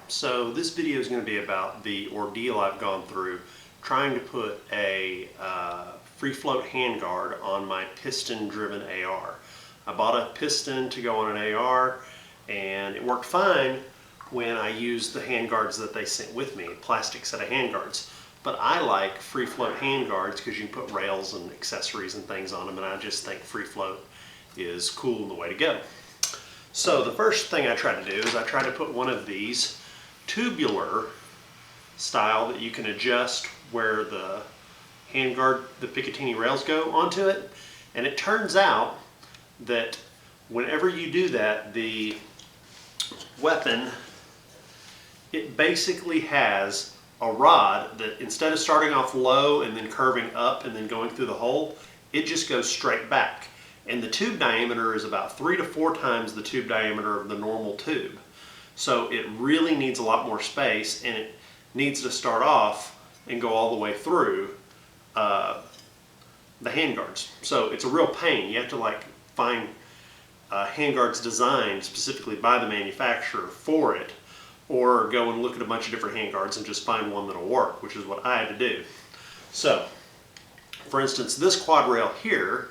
So this video is going to be about the ordeal I've gone through trying to put a free float handguard on my piston driven AR. I bought a piston to go on an AR and it worked fine when I used the handguards that they sent with me, a plastic set of handguards. But I like free float handguards because you can put rails and accessories and things on them, and I just think free float is cool and the way to go. So the first thing I tried to do is I tried to put one of these tubular style that you can adjust where the handguard, the Picatinny rails go onto it. And it turns out that whenever you do that, the weapon, it basically has a rod that instead of starting off low and then curving up and then going through the hole, it just goes straight back. And the tube diameter is about 3 to 4 times the tube diameter of the normal tube. So it really needs a lot more space, and it needs to start off and go all the way through the handguards. So it's a real pain. You have to find handguards designed specifically by the manufacturer for it, or go and look at a bunch of different handguards and just find one that'll work, which is what I had to do. So, for instance, this quad rail here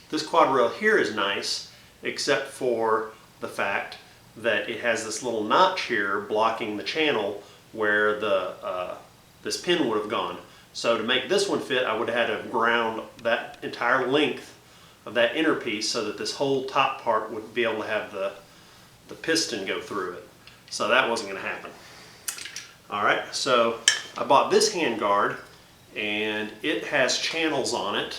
is nice, except for the fact that it has this little notch here blocking the channel where the this pin would have gone. So to make this one fit, I would have had to ground that entire length of that inner piece so that this whole top part would be able to have the piston go through it. So that wasn't going to happen. Alright, so I bought this handguard, and it has channels on it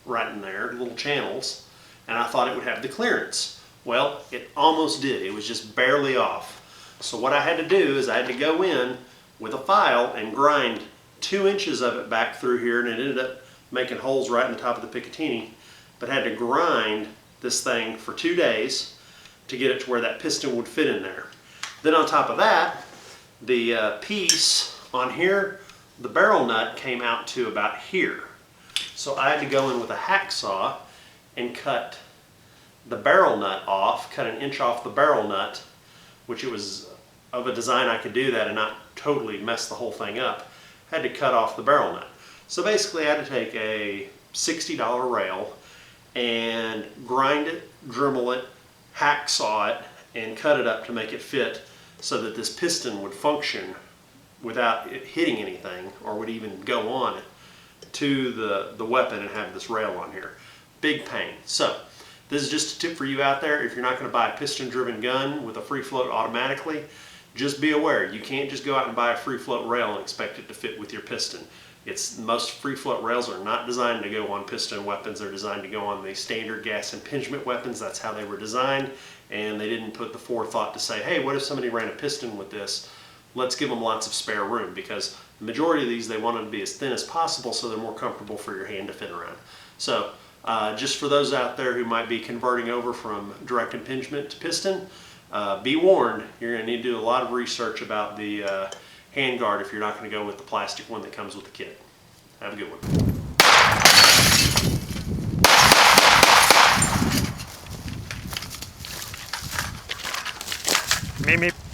right in there, little channels, and I thought it would have the clearance. Well, it almost did. It was just barely off. So what I had to do is I had to go in with a file and grind 2 inches of it back through here, and it ended up making holes right in the top of the Picatinny, but had to grind this thing for 2 days to get it to where that piston would fit in there. Then on top of that, the piece on here, the barrel nut came out to about here. So I had to go in with a hacksaw and cut the barrel nut off, cut 1 inch off the barrel nut, which it was of a design I could do that and not totally mess the whole thing up. I had to cut off the barrel nut. So basically I had to take a $60 rail and grind it, Dremel it, hacksaw it, and cut it up to make it fit so that this piston would function without it hitting anything, or would even go on to the weapon and have this rail on here. Big pain. So this is just a tip for you out there. If you're not going to buy a piston driven gun with a free float automatically, just be aware you can't just go out and buy a free float rail and expect it to fit with your piston. Most free float rails are not designed to go on piston weapons. They're designed to go on the standard gas impingement weapons. That's how they were designed, and they didn't put the forethought to say, hey, what if somebody ran a piston with this? Let's give them lots of spare room, because the majority of these, they want them to be as thin as possible so they're more comfortable for your hand to fit around. So just for those out there who might be converting over from direct impingement to piston, be warned, you're going to need to do a lot of research about the handguard if you're not going to go with the plastic one that comes with the kit. Have a good one. Meep, meep.